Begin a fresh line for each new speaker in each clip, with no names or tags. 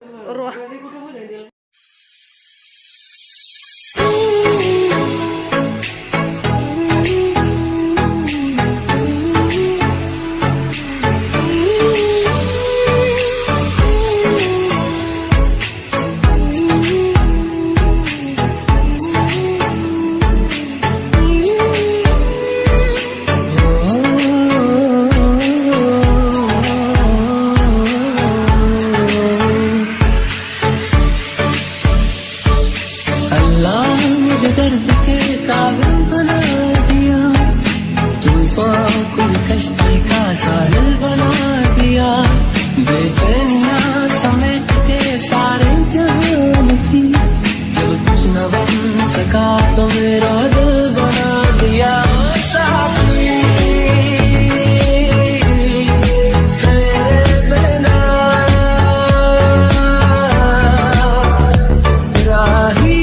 र'
दर्द के काबिल बना दिया, तूफान को कश्ती का साहिल बना दिया, बेचैनियां समेट के सारे जहान की, जो कुछ न बन सका तो मेरा दिल बना दिया। साथी तेरे बिना राही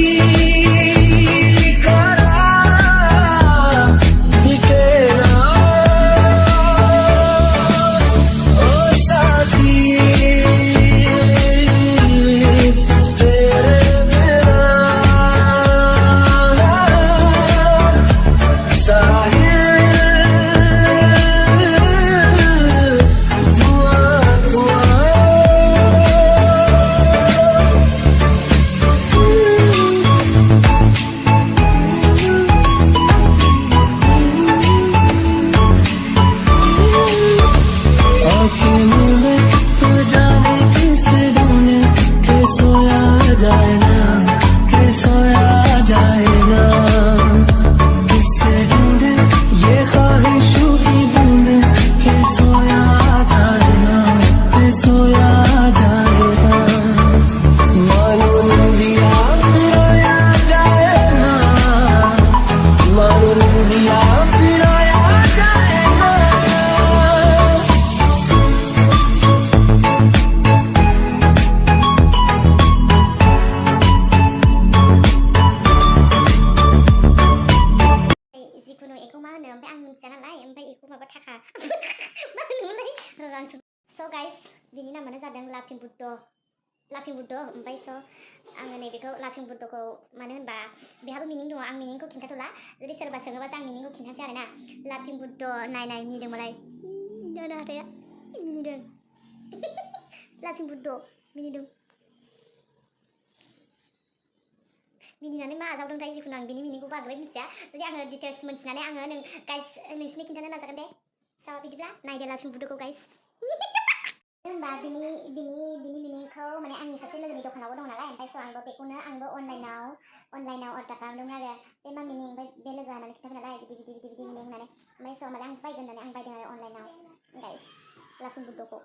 So guys, bini namanya zadang Laughing Buddha, ओमफ्राय so आङो नैबेखौ Laughing Buddhaखौ मानो होनबा बेहाबो मिनिं दङ, आं मिनिंखौ खिन्थाथ'ला, जुदि सोरबा सोङोबासो आं मिनिंखौ खिन्थानोसै आरोना। Laughing Buddha नाय मिनिदों मालाय, दाना हाथाया मिनिदों। Laughing Buddha मिनिदों, मिनिनानै मा आजावदोंथाय, जिखुनु आं बिनि मिनिंखौ बांद्राय मिथिया, जुदि आङो डिटेल्स मोनथिनानै आङो गाइस नोंसिनो खिन्थानो नाजागोन दे। स बिदिब्ला नायदो Laughing Buddhaखौ गाइस। होनबा बिनि मिनिंखौ माने आंनि सासे लोगोनि दखानावबो दं नालाय, ओमफ्राय स आंबो बेखौनो अनलाइनाव अर्डार खालामदोंमोन आरो, बे मा मिनिं, ओमफ्य बे लोगोआ माने खिन्थाबाय नालाय बिदि मिनिं होननानै, ओमफ्राय स माने आं बायगोन होननानै आं बायदों आरो अनलाइनाव गाइस Laughing Buddhaखौ।